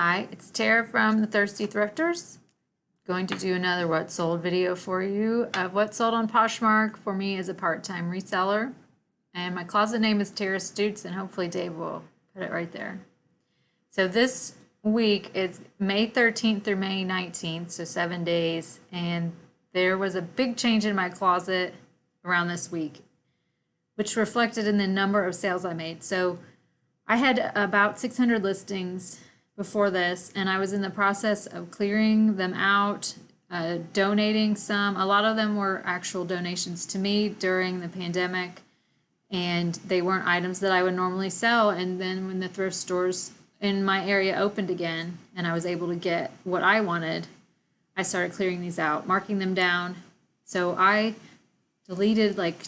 Hi, it's Tara from the Thirsty Thrifters. Going to do another what sold video for you of what sold on Poshmark for me as a part-time reseller. And my closet name is Tara Stutes, and hopefully Dave will put it right there. So this week is May 13th through May 19th, so 7 days, and there was a big change in my closet around this week, which reflected in the number of sales I made. So I had about 600 listings before this, and I was in the process of clearing them out, donating some. A lot of them were actual donations to me during the pandemic, and they weren't items that I would normally sell. And then when the thrift stores in my area opened again and I was able to get what I wanted, I started clearing these out, marking them down. So I deleted like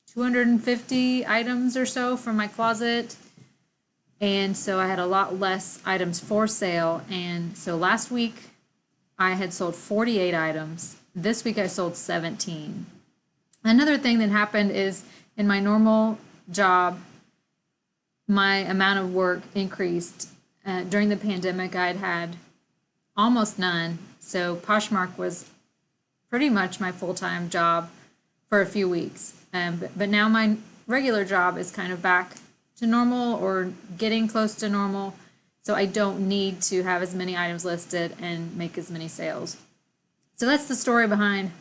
250 items or so from my closet. And so I had a lot less items for sale. And so last week I had sold 48 items. This week I sold 17. Another thing that happened is in my normal job, my amount of work increased. During the pandemic, I'd had almost none. So Poshmark was pretty much my full-time job for a few weeks. But now my regular job is kind of back to normal or getting close to normal. So I don't need to have as many items listed and make as many sales. So that's the story behind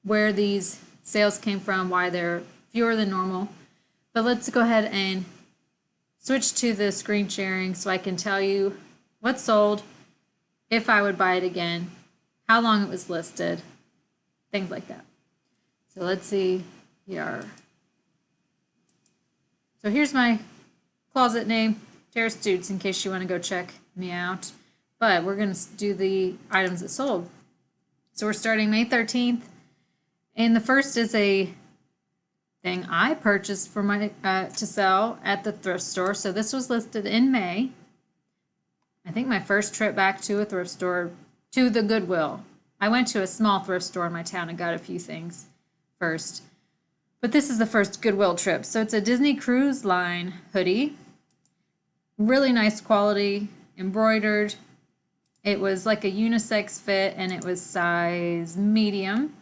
where these sales came from, why they're fewer than normal. But let's go ahead and switch to the screen sharing so I can tell you what sold, if I would buy it again, how long it was listed, things like that. So let's see here. So here's my closet name, Tara Stutes, in case you want to go check me out. But we're going to do the items that sold. So we're starting May 13th. And the first is a thing I purchased for my to sell at the thrift store. So this was listed in May. I think my first trip back to a thrift store, to the Goodwill. I went to a small thrift store in my town and got a few things first. But this is the first Goodwill trip. So it's a Disney Cruise Line hoodie. Really nice quality, embroidered. It was like a unisex fit and it was size medium.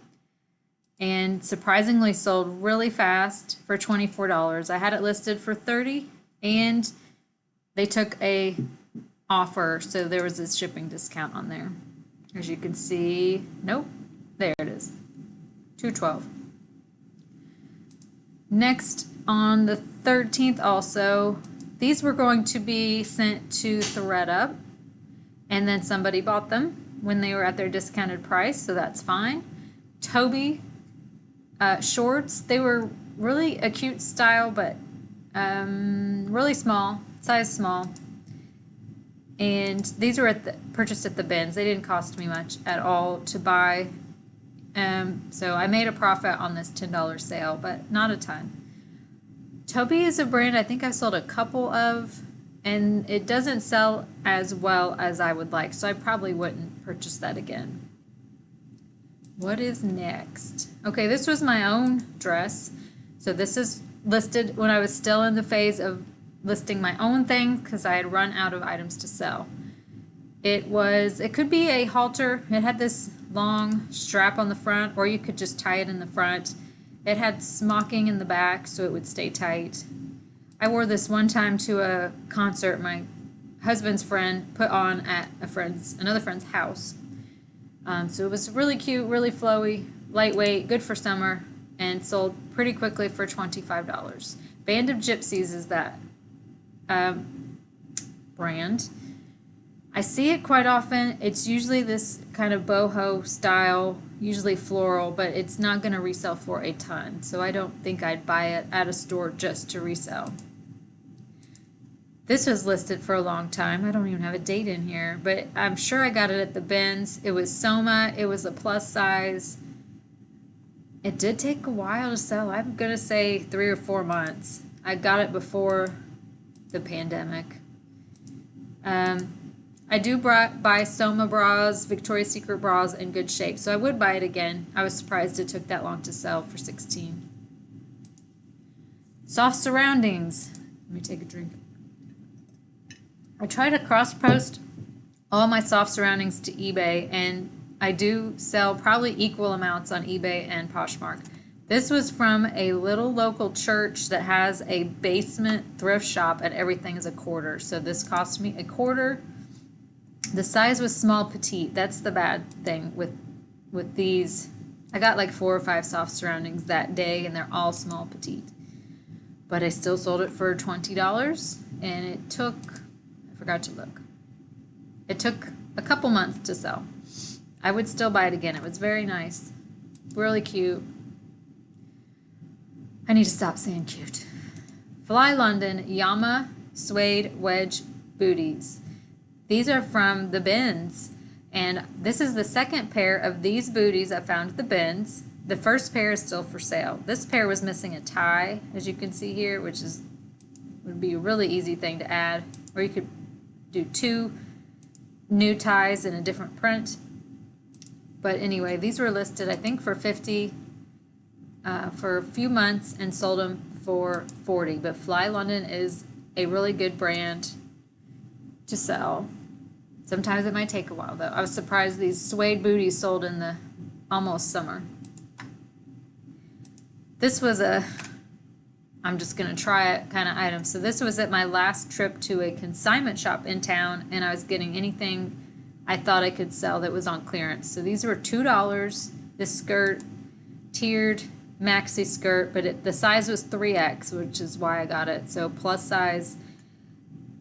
And surprisingly sold really fast for $24. I had it listed for $30 and they took a offer, so there was a shipping discount on there. As you can see, nope, there it is, $212. Next, on the 13th also, these were going to be sent to ThredUp, and then somebody bought them when they were at their discounted price, so that's fine. Toby shorts, they were really a cute style, but really small, size small. And these were purchased at the bins. They didn't cost me much at all to buy. So I made a profit on this $10 sale, but not a ton. Toby is a brand I think I've sold a couple of, and it doesn't sell as well as I would like, so I probably wouldn't purchase that again. What is next? Okay, this was my own dress. So this is listed when I was still in the phase of listing my own things because I had run out of items to sell. It could be a halter. It had this long strap on the front, or you could just tie it in the front. It had smocking in the back so it would stay tight. I wore this one time to a concert my husband's friend put on at another friend's house. So it was really cute, really flowy, lightweight, good for summer, and sold pretty quickly for $25. Band of Gypsies is that brand. I see it quite often. It's usually this kind of boho style, usually floral, but it's not going to resell for a ton. So I don't think I'd buy it at a store just to resell. This was listed for a long time. I don't even have a date in here, but I'm sure I got it at the bins. It was Soma. It was a plus size. It did take a while to sell. I'm going to say 3 or 4 months. I got it before the pandemic. I do buy Soma bras, Victoria's Secret bras in good shape, so I would buy it again. I was surprised it took that long to sell for $16. Soft surroundings. Let me take a drink. I try to cross post all my soft surroundings to eBay, and I do sell probably equal amounts on eBay and Poshmark. This was from a little local church that has a basement thrift shop and everything is a quarter. So this cost me a quarter. The size was small petite. That's the bad thing with these. I got like 4 or 5 soft surroundings that day and they're all small petite. But I still sold it for $20 and it took, I forgot to look. It took a couple months to sell. I would still buy it again. It was very nice. Really cute. I need to stop saying cute. Fly London, Yama, Suede, Wedge, Booties. These are from the bins. And this is the second pair of these booties I found at the bins. The first pair is still for sale. This pair was missing a tie, as you can see here, which would be a really easy thing to add. Or you could do 2 new ties in a different print. But anyway, these were listed, I think, for $50 for a few months and sold them for $40. But Fly London is a really good brand to sell. Sometimes it might take a while, though. I was surprised these suede booties sold in the almost summer. This was I'm just going to try it kind of item. So this was at my last trip to a consignment shop in town, and I was getting anything I thought I could sell that was on clearance. So these were $2. This skirt, tiered maxi skirt, but the size was 3X, which is why I got it. So plus size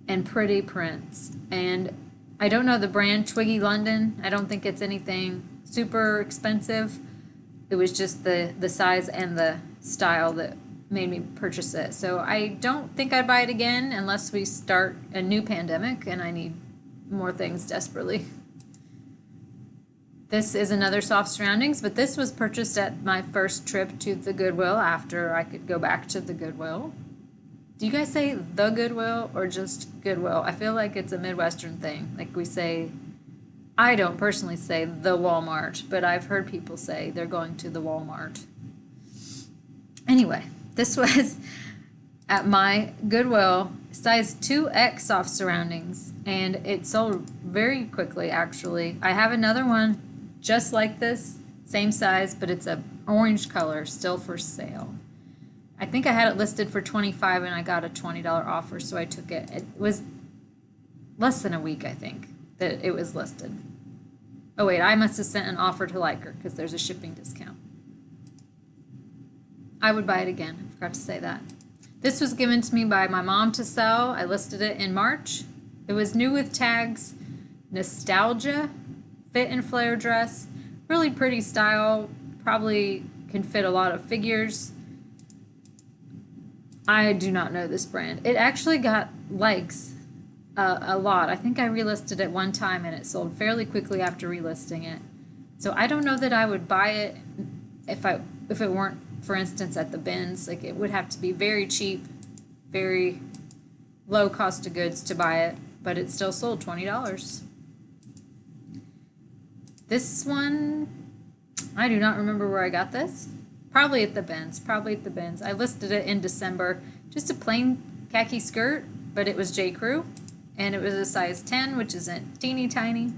and pretty prints. And I don't know the brand, Twiggy London. I don't think it's anything super expensive. It was just the size and the style that made me purchase it. So I don't think I'd buy it again unless we start a new pandemic and I need more things desperately. This is another soft surroundings, but this was purchased at my first trip to the Goodwill after I could go back to the Goodwill. Do you guys say the Goodwill or just Goodwill? I feel like it's a Midwestern thing. Like we say, I don't personally say the Walmart, but I've heard people say they're going to the Walmart. Anyway, this was at my Goodwill, size 2X soft surroundings, and it sold very quickly, actually. I have another one just like this, same size, but it's a orange color, still for sale. I think I had it listed for $25 and I got a $20 offer, so I took it. It was less than a week, I think, that it was listed. Oh wait, I must have sent an offer to Liker because there's a shipping discount. I would buy it again. I forgot to say that. This was given to me by my mom to sell. I listed it in March. It was new with tags, nostalgia, fit and flare dress, really pretty style, probably can fit a lot of figures. I do not know this brand. It actually got likes a lot. I think I relisted it one time and it sold fairly quickly after relisting it. So I don't know that I would buy it if it weren't, for instance, at the bins. Like it would have to be very cheap, very low cost of goods to buy it, but it still sold $20. This one, I do not remember where I got this. Probably at the bins, I listed it in December. Just a plain khaki skirt, but it was J.Crew, and it was a size 10, which isn't teeny tiny.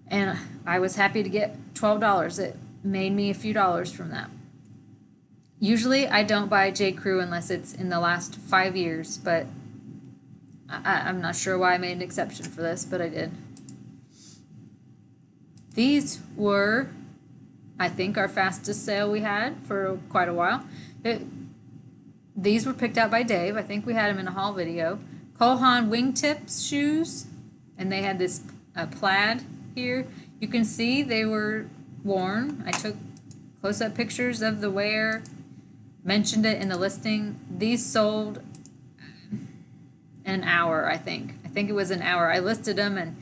And I was happy to get $12. It made me a few dollars from that. Usually I don't buy J.Crew unless it's in the last 5 years, but I'm not sure why I made an exception for this, but I did. These were, I think, our fastest sale we had for quite a while. These were picked out by Dave. I think we had them in a haul video. Haan wingtips shoes, and they had this plaid here. You can see they were worn. I took close-up pictures of the wear, mentioned it in the listing. These sold an hour, I think. I think it was an hour. I listed them and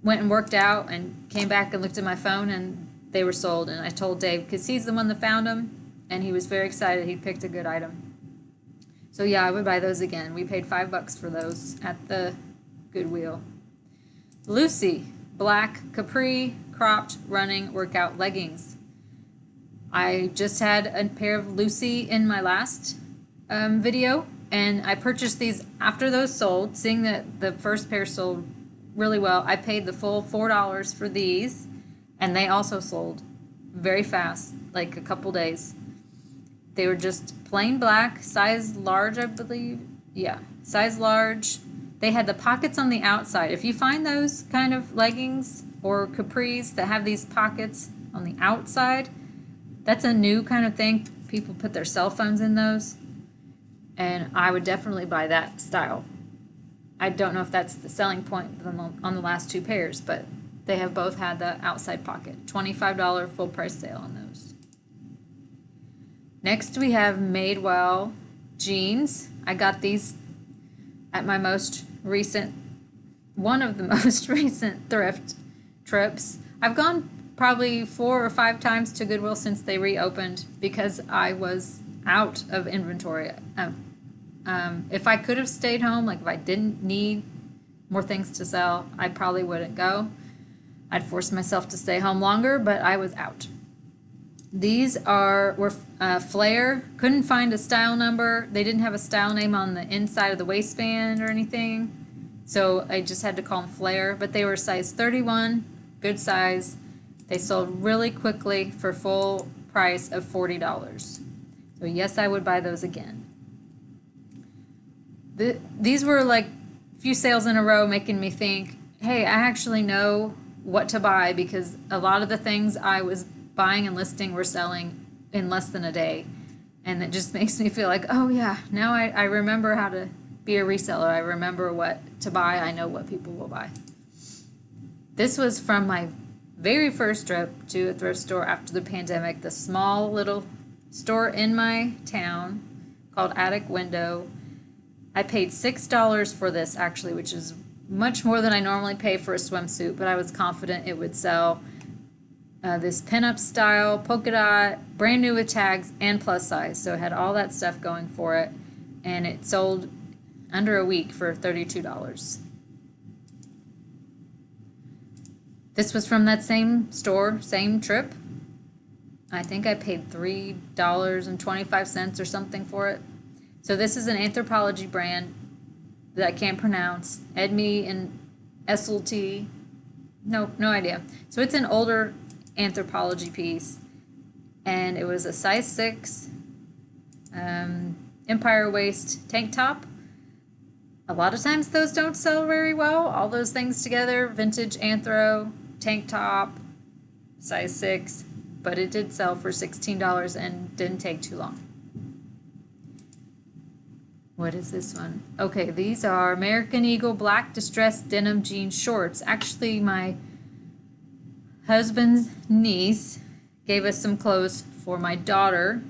went and worked out and came back and looked at my phone and they were sold. And I told Dave, because he's the one that found them, and he was very excited. He picked a good item. So yeah, I would buy those again. We paid $5 for those at the Goodwill. Lucy, black Capri cropped running workout leggings. I just had a pair of Lucy in my last video, and I purchased these after those sold, seeing that the first pair sold really well. I paid the full $4 for these, and they also sold very fast, like a couple days. They were just plain black, size large, I believe. Yeah, size large. They had the pockets on the outside. If you find those kind of leggings or capris that have these pockets on the outside, that's a new kind of thing. People put their cell phones in those, and I would definitely buy that style. I don't know if that's the selling point on the last two pairs, but they have both had the outside pocket. $25 full price sale on those. Next we have Madewell jeans. I got these at my one of the most recent thrift trips. I've gone probably 4 or 5 times to Goodwill since they reopened because I was out of inventory. If I could have stayed home, like if I didn't need more things to sell, I probably wouldn't go. I'd force myself to stay home longer, but I was out. These were flare. Couldn't find a style number. They didn't have a style name on the inside of the waistband or anything, so I just had to call them flare. But they were size 31, good size. They sold really quickly for full price of $40. So yes, I would buy those again. These were like a few sales in a row, making me think, hey, I actually know what to buy, because a lot of the things I was buying and listing were selling in less than a day. And it just makes me feel like, oh yeah, now I remember how to be a reseller. I remember what to buy. I know what people will buy. This was from my very first trip to a thrift store after the pandemic, the small little store in my town called Attic Window. I paid $6 for this, actually, which is much more than I normally pay for a swimsuit, but I was confident it would sell. This pinup style, polka dot, brand new with tags and plus size, so it had all that stuff going for it, and it sold under a week for $32. This was from that same store, same trip. I think I paid $3.25 or something for it. So this is an Anthropologie brand that I can't pronounce. Edme and SLT. No idea. So it's an older Anthropologie piece, and it was a size 6 Empire waist tank top. A lot of times those don't sell very well. All those things together, vintage anthro, tank top, size 6, but it did sell for $16 and didn't take too long. What is this one? Okay, these are American Eagle black distressed denim jean shorts. Actually, my husband's niece gave us some clothes for my daughter,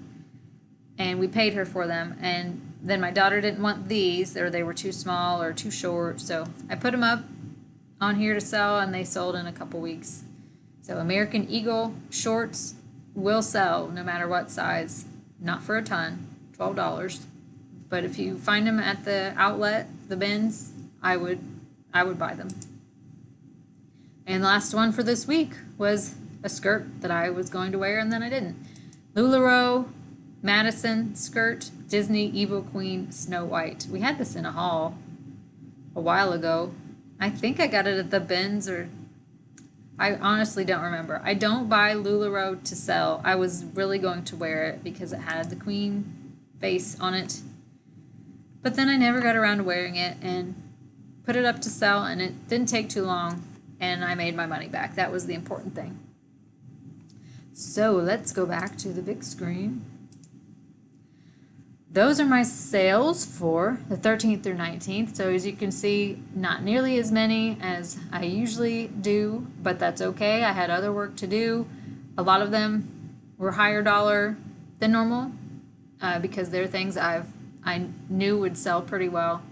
and we paid her for them. And then my daughter didn't want these, or they were too small or too short, so I put them up on here to sell, and they sold in a couple weeks. So American Eagle shorts will sell no matter what size. Not for a ton, $12. But if you find them at the outlet, the bins, I would buy them. And the last one for this week was a skirt that I was going to wear and then I didn't. LuLaRoe Madison skirt, Disney Evil Queen Snow White. We had this in a haul a while ago. I think I got it at the bins, or I honestly don't remember. I don't buy LuLaRoe to sell. I was really going to wear it because it had the queen face on it. But then I never got around to wearing it and put it up to sell, and it didn't take too long, and I made my money back. That was the important thing. So let's go back to the big screen. Those are my sales for the 13th through 19th. So as you can see, not nearly as many as I usually do, but that's okay. I had other work to do. A lot of them were higher dollar than normal because they're things I knew would sell pretty well.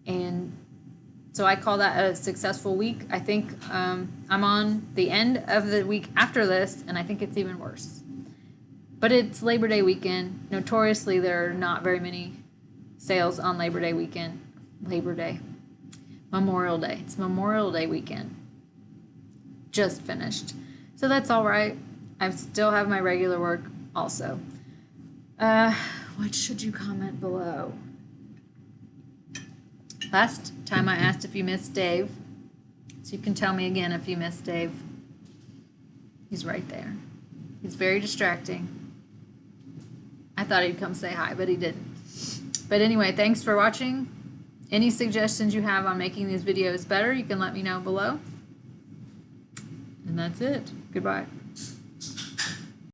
And so I call that a successful week. I think I'm on the end of the week after this, and I think it's even worse. But it's Labor Day weekend. Notoriously, there are not very many sales on Labor Day weekend. Memorial Day. It's Memorial Day weekend. Just finished. So that's all right. I still have my regular work also. What should you comment below? Last time I asked if you missed Dave. So you can tell me again if you missed Dave. He's right there. He's very distracting. I thought he'd come say hi, but he didn't. But anyway, thanks for watching. Any suggestions you have on making these videos better, you can let me know below. And that's it. Goodbye.